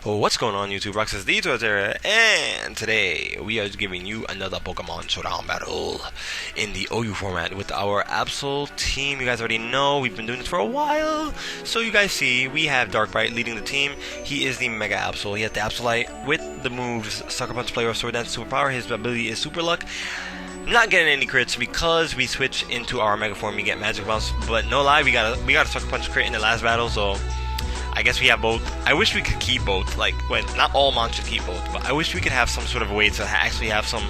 What's going on YouTube? Roxas the Torterra, and today we are giving you another Pokemon Showdown battle in the OU format with our Absol team. You guys already know we've been doing this for a while, so you guys see we have Darkbite leading the team. He is the Mega Absol. He has the Absolite with the moves Sucker Punch, Play Rough, Sword Dance, Superpower. His ability is Super Luck. Not getting any crits because we switch into our Mega form. We get Magic Bounce, but no lie, we got a Sucker Punch crit in the last battle, so I guess we have both. I wish we could keep both. Like, when not all monsters keep both, but I wish we could have some sort of way to actually have some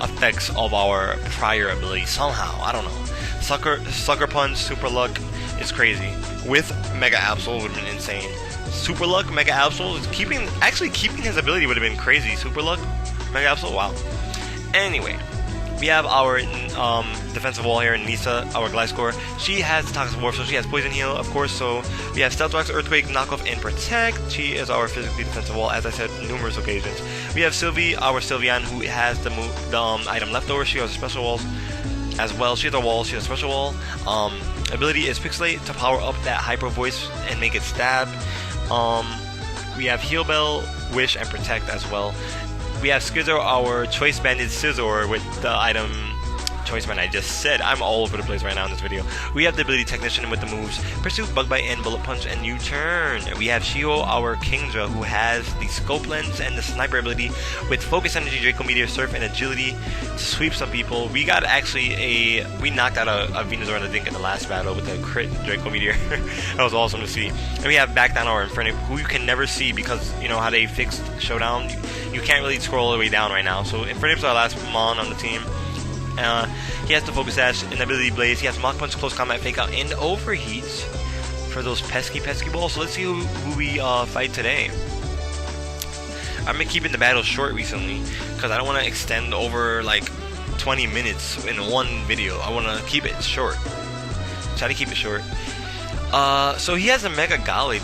effects of our prior ability somehow. I don't know. Sucker Punch, Super Luck is crazy. With Mega Absol would have been insane. Super Luck, Mega Absol is keeping his ability would have been crazy. Super Luck, Mega Absol, wow. Anyway, we have our defensive wall here, Nisa, our Gliscor. She has Toxic Morph, so she has Poison Heal, of course. So we have Stealth Rocks, Earthquake, Knockoff, and Protect. She is our physically defensive wall, as I said numerous occasions. We have Sylvie, our Sylveon, who has the item Leftover. She has special walls as well. She has a wall, she has a special wall. Ability is Pixelate to power up that Hyper Voice and make it stab. We have Heal Bell, Wish, and Protect as well. We have Skizor, our Choice Banded Scizor with the item Choice Band I just said. I'm all over the place right now in this video. We have the ability Technician with the moves Pursue, Bug Bite, and Bullet Punch, and U-Turn. We have Shiho, our Kingdra, who has the Scope Lens and the Sniper ability with Focus Energy, Draco Meteor, Surf, and Agility to sweep some people. We got we knocked out a Venusaur, I think, in the last battle with a crit Draco Meteor. That was awesome to see. And we have back down our Infernape, who you can never see because, you know, how they fixed Showdown. You can't really scroll all the way down right now. So Infernape's our last Mon on the team. He has the Focus Sash and Ability Blaze. He has Mach Punch, Close Combat, Fake Out, and Overheat for those pesky balls. So let's see who we fight today. I've been keeping the battle short recently because I don't want to extend over like 20 minutes in one video. I want to keep it short. Try to keep it short. So he has a Mega Gallade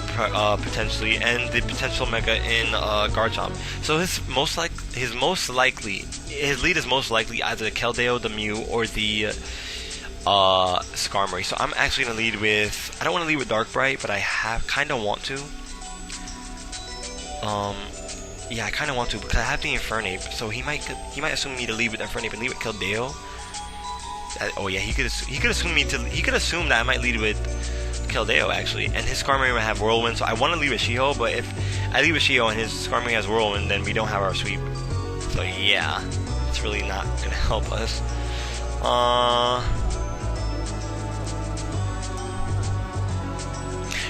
potentially, and the potential Mega in Garchomp. So his lead is most likely either the Keldeo, the Mew, or the Skarmory. So I'm actually gonna lead with. I don't want to lead with Darkbite, but I kind of want to. Yeah, I kind of want to because I have the Infernape. So he might assume me to lead with Infernape and lead with Keldeo. Oh yeah, he could assume that I might lead with Keldeo actually, and his Skarmory would have Whirlwind, so I want to leave with Shiho, but if I leave with Shiho and his Skarmory has Whirlwind, then we don't have our sweep. So yeah, it's really not gonna help us.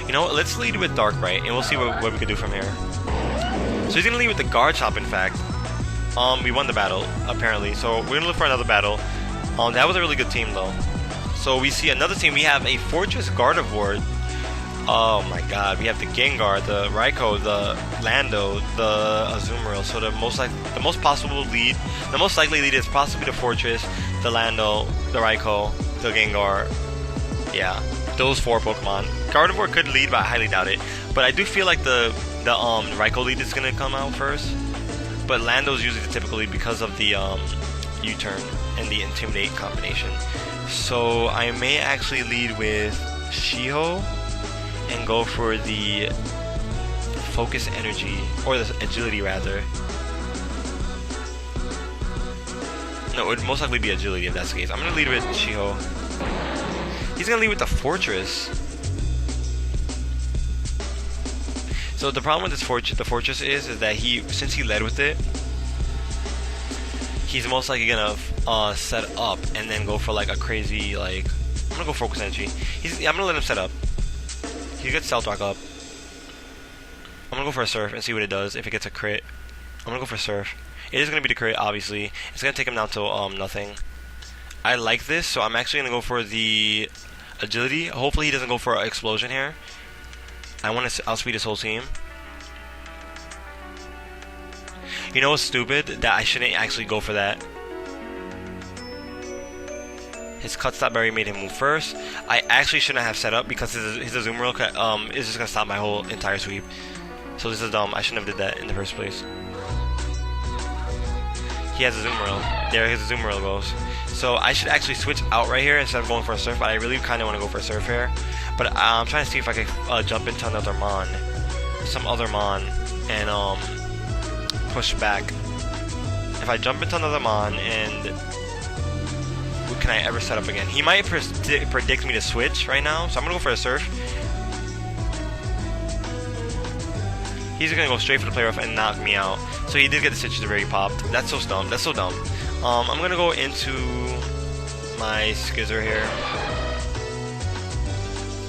You know what, let's lead with Darkbite, and we'll see what we can do from here. So he's gonna lead with the Garchomp, in fact. We won the battle, apparently, so we're gonna look for another battle. That was a really good team, though. So we see another team. We have a Fortress Gardevoir. Oh my God! We have the Gengar, the Raikou, the Lando, the Azumarill. So the most likely lead is possibly the Fortress, the Lando, the Raikou, the Gengar. Yeah, those four Pokemon. Gardevoir could lead, but I highly doubt it. But I do feel like the Raikou lead is gonna come out first. But Lando's usually the typical lead because of the U-Turn and the Intimidate combination. So I may actually lead with Shiho and go for the Focus Energy, or the Agility rather. No, it would most likely be Agility if that's the case. I'm gonna lead with Shiho. He's gonna lead with the Fortress. So the problem with the Fortress is that since he led with it, he's most likely gonna set up and then go for like a crazy I'm gonna go Focus Energy. I'm gonna let him set up. He gets Stealth Rock up. I'm gonna go for a Surf and see what it does if it gets a crit. I'm gonna go for Surf. It is gonna be the crit, obviously. It's gonna take him down to nothing. I like this, so I'm actually gonna go for the Agility. Hopefully he doesn't go for an Explosion here. I want to outspeed his whole team. You know what's stupid? That I shouldn't actually go for that. His Cut Stop Berry made him move first. I actually shouldn't have set up because his Azumarill is just gonna stop my whole entire sweep. So this is dumb. I shouldn't have did that in the first place. He has Azumarill. There his Azumarill goes. So I should actually switch out right here instead of going for a Surf. But I really kind of want to go for a Surf here. But I'm trying to see if I can jump into another Mon. Some other Mon. and push back. If I jump into another Mon, and what can I ever set up again? He might predict me to switch right now, so I'm gonna go for a Surf. He's gonna go straight for the play rough and knock me out. So he did get the Stitches where he popped. That's so dumb. That's so dumb. I'm gonna go into my Skizzer here.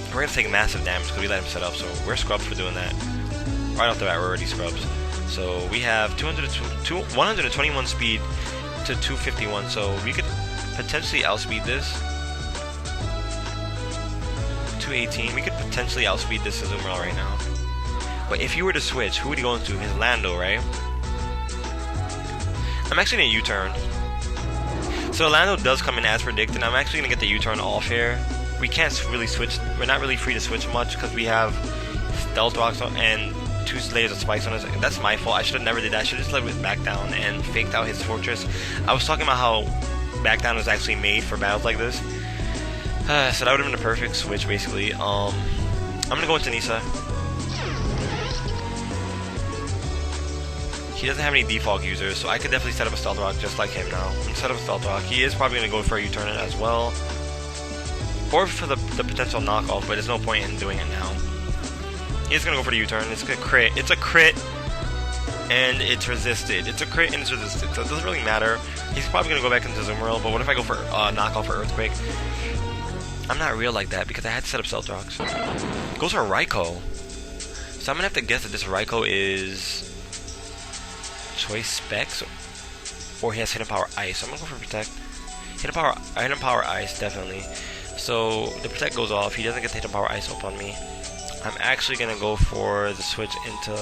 We're gonna take massive damage because we let him set up, so we're scrubbed for doing that. Right off the bat, we're already scrubs. So we have 121 speed to 251, so we could potentially outspeed this. 218, we could potentially outspeed this Azumarill right now. But if you were to switch, who would he go into? His Lando, right? I'm actually going to U-turn. So Lando does come in as predicted. I'm actually going to get the U-turn off here. We can't really switch. We're not really free to switch much because we have Stealth Rocks and 2 layers of spikes on us. That's my fault. I should have never did that. I should have just let it back down and faked out his Fortress. I was talking about how back down was actually made for battles like this. So that would have been a perfect switch, basically. I'm going to go into Nisa. He doesn't have any default users, so I could definitely set up a Stealth Rock just like him now. I'm going to set up a Stealth Rock. He is probably going to go for a U-turn as well. Or for the potential knockoff, but there's no point in doing it now. He's going to go for the U-turn. It's a crit. It's a crit, and it's resisted. It's a crit, and it's resisted, so it doesn't really matter. He's probably going to go back into Azumarill, but what if I go for knockoff or Earthquake? I'm not real like that because I had to set up Stealth Rocks. Goes for a Raikou. So I'm going to have to guess that this Raikou is Choice Specs, or he has Hidden Power Ice. So I'm gonna go for Protect. Hidden Power Ice, definitely. So the Protect goes off. He doesn't get the Hidden Power Ice up on me. I'm actually gonna go for the switch into.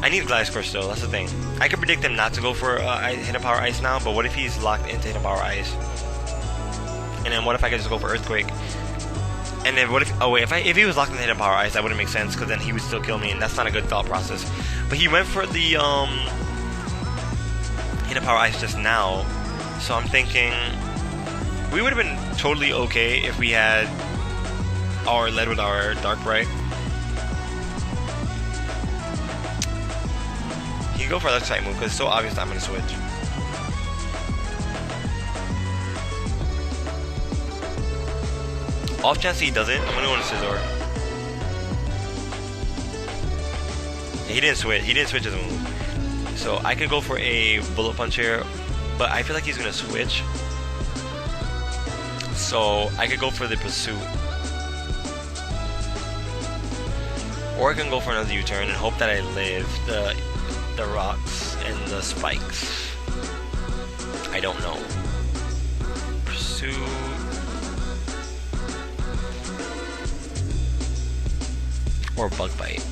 I need Gliscor still. That's the thing. I can predict him not to go for Hidden Power Ice now, but what if he's locked into Hidden Power Ice? And then what if I could just go for Earthquake? And then what if, oh wait, if he was locked in the Hidden Power Ice, that wouldn't make sense, because then he would still kill me, and that's not a good thought process. But he went for the Hidden Power Ice just now, so I'm thinking we would have been totally okay if we had led with our Dark Bright. He can go for a Electric move, because it's so obvious that I'm going to switch. Off chance he doesn't, I'm gonna go to Scizor. Yeah, he didn't switch his move. So I could go for a Bullet Punch here, but I feel like he's gonna switch. So I could go for the Pursuit. Or I can go for another U-turn and hope that I live the rocks and the spikes. I don't know. Pursuit. Or Bug Bite.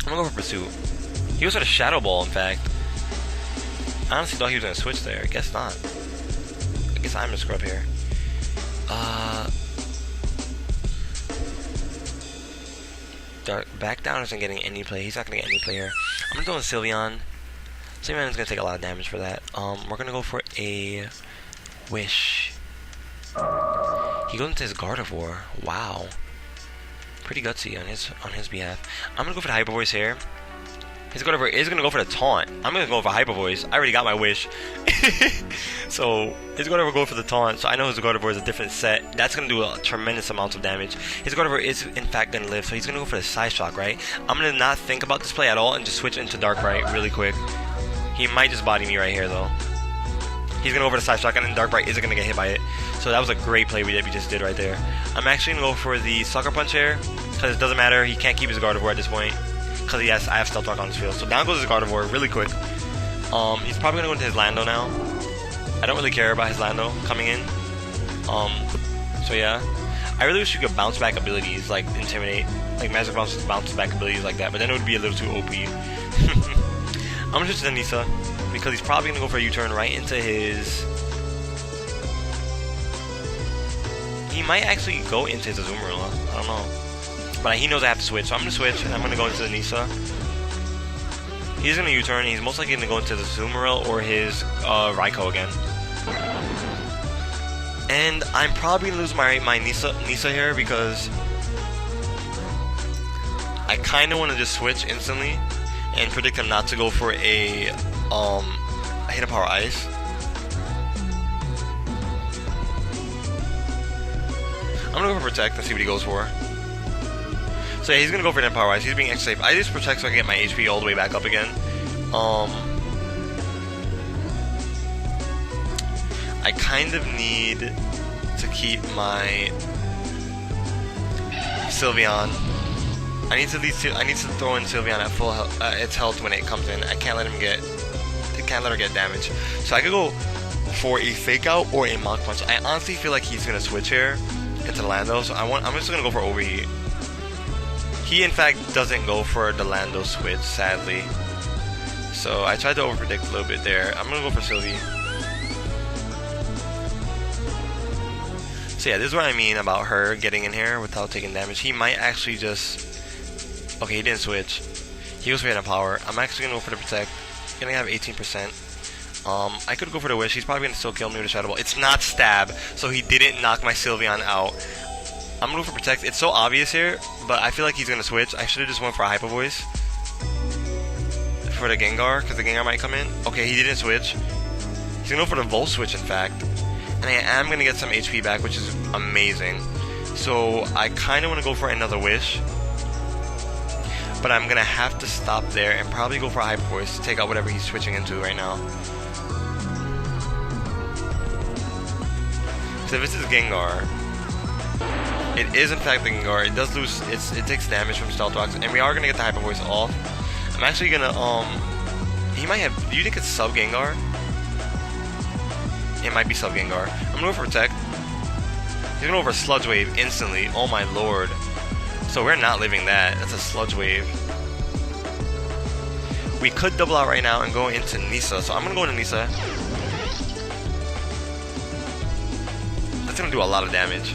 I'm gonna go for Pursuit. He was sort of Shadow Ball, in fact. I honestly thought he was gonna switch there. I guess not. I guess I'm a scrub here. Back down isn't getting any play. He's not gonna get any play here. I'm gonna go with Sylveon. Sylveon's gonna take a lot of damage for that. We're gonna go for a Wish. He goes into his Gardevoir. Wow. Pretty gutsy on his behalf. I'm gonna go for the Hyper Voice here. His Gardevoir is gonna go for the Taunt. I'm gonna go for Hyper Voice. I already got my wish. So his Gardevoir go for the Taunt. So I know his Gardevoir is a different set. That's gonna do a tremendous amount of damage. His Gardevoir is in fact gonna live. So he's gonna go for the Side Shock, right? I'm gonna not think about this play at all and just switch into Dark Bright really quick. He might just body me right here though. He's gonna go for the Side Shock, and then Dark Bright isn't gonna get hit by it. So that was a great play we just did right there. I'm actually gonna go for the Sucker Punch here, because it doesn't matter. He can't keep his Gardevoir at this point, because I have Stealth Rock on his field. So down goes his Gardevoir really quick. He's probably gonna go into his Lando now. I don't really care about his Lando coming in. So yeah, I really wish you could bounce back abilities like Intimidate, like Magic bounce back abilities like that. But then it would be a little too OP. I'm gonna switch to Nisa, because he's probably gonna go for a U-turn right into his. He might actually go into his Azumarill. I don't know, but he knows I have to switch, so I'm gonna switch and I'm gonna go into the Nisa. He's gonna U-turn. He's most likely gonna go into the Azumarill or his Raikou again. And I'm probably gonna lose my Nisa here because I kind of want to just switch instantly and predict him not to go for a Hidden Power Ice. I'm gonna go for Protect and see what he goes for. So yeah, he's gonna go for Hidden Power Ice. He's being extra safe. I just Protect so I can get my HP all the way back up again. I kind of need to keep my Sylveon. I need to throw in Sylveon at full health, its health when it comes in. I can't let her get damage. So I could go for a Fake Out or a Mach Punch. I honestly feel like he's gonna switch here into Lando, so I'm just gonna go for Overheat. He in fact doesn't go for the Lando switch, sadly. So I tried to overpredict a little bit there. I'm gonna go for Sylvie. So yeah, this is what I mean about her getting in here without taking damage. He might actually just... Okay, he didn't switch. He goes for Hidden Power. I'm actually gonna go for the Protect. Gonna have 18%. I could go for the Wish. He's probably gonna still kill me with a Shadow Ball. It's not Stab, so he didn't knock my Sylveon out. I'm gonna go for Protect. It's so obvious here, but I feel like he's gonna switch. I should have just went for a Hyper Voice for the Gengar, because the Gengar might come in. Okay, he didn't switch. He's gonna go for the Volt Switch, in fact. And I am gonna get some HP back, which is amazing. So I kind of want to go for another Wish, but I'm gonna have to stop there and probably go for a Hyper Voice to take out whatever he's switching into right now. So if this is Gengar, it is in fact the Gengar. It does lose. It takes damage from Stealth Rocks, and we are gonna get the Hyper Voice off. I'm actually gonna he might have. Do you think it's Sub Gengar? It might be Sub Gengar. I'm gonna go for Protect. He's gonna go for Sludge Wave instantly. Oh my lord. So we're not living that. That's a Sludge Wave. We could double out right now and go into Nisa. So I'm gonna go into Nisa. That's gonna do a lot of damage.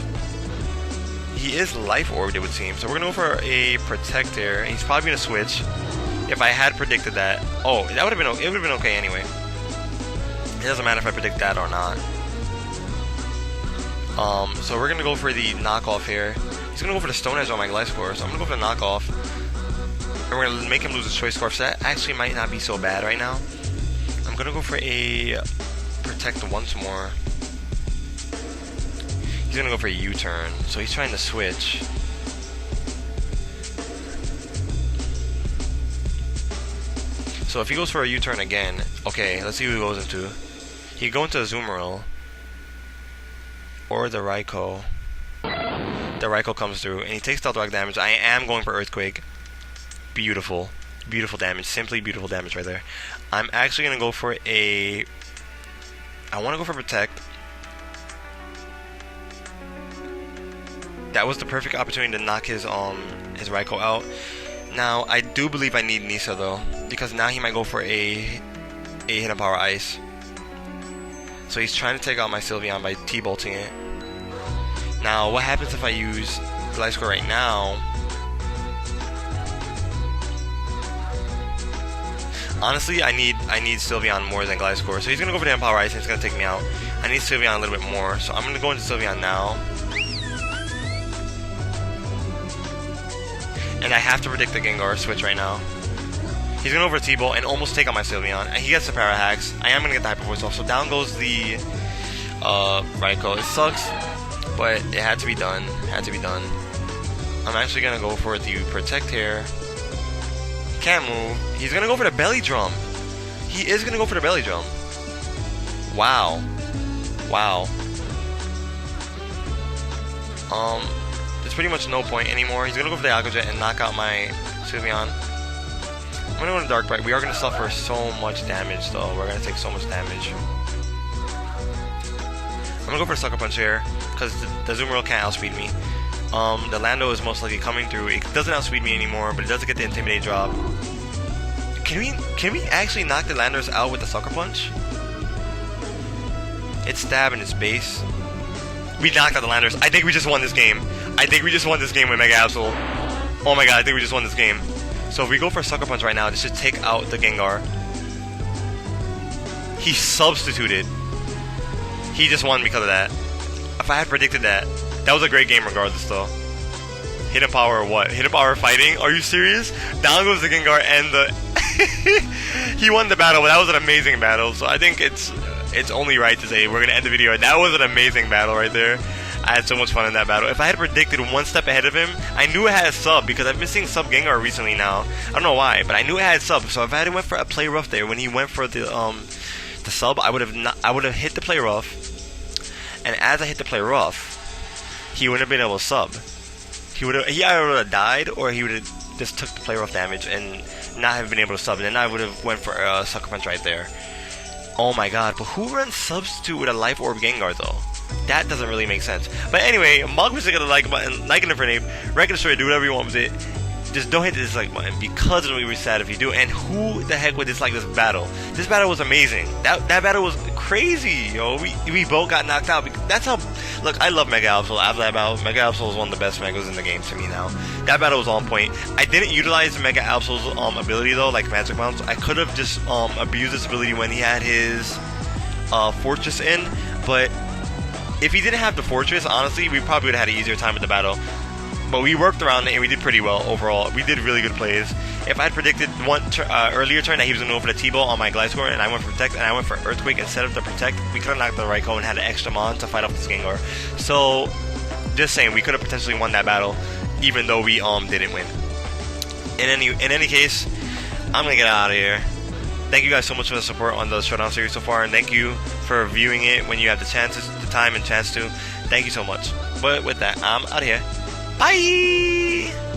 He is Life Orbed, it would seem. So we're gonna go for a Protect here. He's probably gonna switch. If I had predicted that. Oh, that would have been okay. It would have been okay anyway. It doesn't matter if I predict that or not. So we're gonna go for the knockoff here. He's gonna go for the Stone Edge on my Gliscor, so I'm gonna go for the knockoff. And we're gonna make him lose his Choice Scarf, so that actually might not be so bad right now. I'm gonna go for a Protect once more. He's gonna go for a U-turn, so he's trying to switch. So if he goes for a U-turn again, okay, let's see who he goes into. He could go into a Azumarill or the Raikou. The Raikou comes through and he takes Stealth Rock damage. I am going for Earthquake. Beautiful. Beautiful damage. Simply beautiful damage right there. I'm actually going to go for a... I want to go for Protect. That was the perfect opportunity to knock his Raikou out. Now, I do believe I need Nisa though, because now he might go for a Hidden Power Ice. So he's trying to take out my Sylveon by T-bolting it. Now, what happens if I use Gliscor right now? Honestly, I need Sylveon more than Gliscor. So he's gonna go for the Hidden Power Ice and it's gonna take me out. I need Sylveon a little bit more, so I'm gonna go into Sylveon now. And I have to predict the Gengar switch right now. He's going to go for T-Bolt and almost take out my Sylveon. And he gets the Parahax. I am going to get the Hyper Voice off. So down goes the Raikou. It sucks, but it had to be done. Had to be done. I'm actually going to go for the Protect here. Can't move. He's going to go for the Belly Drum. He is going to go for the Belly Drum. Wow. Wow. There's pretty much no point anymore. He's gonna go for the Aqua Jet and knock out my Sylveon. I'm gonna go to Dark Bright. We are gonna suffer so much damage though. We're gonna take so much damage. I'm gonna go for a Sucker Punch here, because the Azumarill can't outspeed me. The Lando is most likely coming through. It doesn't outspeed me anymore, but it doesn't get the Intimidate drop. Can we actually knock the Landers out with the Sucker Punch? It's Stab in its base. We knocked out the Landers. I think we just won this game. I think we just won this game with Mega Absol. Oh my god, I think we just won this game. So if we go for a Sucker Punch right now, this should take out the Gengar. He substituted. He just won because of that. if I had predicted that, that was a great game regardless though. Hidden power or what? Hidden power fighting? Are you serious? Down goes the Gengar and the he won the battle, but that was an amazing battle. So I think it's only right to say we're gonna end the video. That was an amazing battle right there. I had so much fun in that battle. If I had predicted one step ahead of him, I knew it had a sub because I've been seeing sub Gengar recently now. I don't know why, but I knew it had sub. So if I had went for a play rough there when he went for the sub, I would have hit the play rough, and as I hit the play rough, he wouldn't have been able to sub. He either would have died or he would have just took the play rough damage and not have been able to sub, and then I would have went for a sucker punch right there. Oh my god, but who runs substitute with a life orb Gengar though? That doesn't really make sense. But anyway, Mog was gonna like button, like it for name, wreck the story, do whatever you want with it. Just don't hit the dislike button because it'll be sad if you do. And who the heck would dislike this battle? This battle was amazing. That battle was crazy, yo. We both got knocked out. That's how. Look, I love Mega Absol. After that battle, Mega Absol is one of the best Megas in the game to me now. That battle was on point. I didn't utilize Mega Absol's ability though, like Magic Bounce. I could have just abused this ability when he had his Fortress in, but if he didn't have the Fortress, honestly, we probably would have had an easier time with the battle. But we worked around it and we did pretty well overall. We did really good plays. If I had predicted one earlier turn that he was going to go for the T-Ball on my Gliscor and I went for Protect and I went for Earthquake instead of the Protect, we could have knocked the Raikou and had an extra Mon to fight off this Gengar. So, just saying, we could have potentially won that battle even though we didn't win. In any case, I'm going to get out of here. Thank you guys so much for the support on the Showdown series so far, and thank you for viewing it when you have the time and chance to. Thank you so much. But with that, I'm out of here. Bye!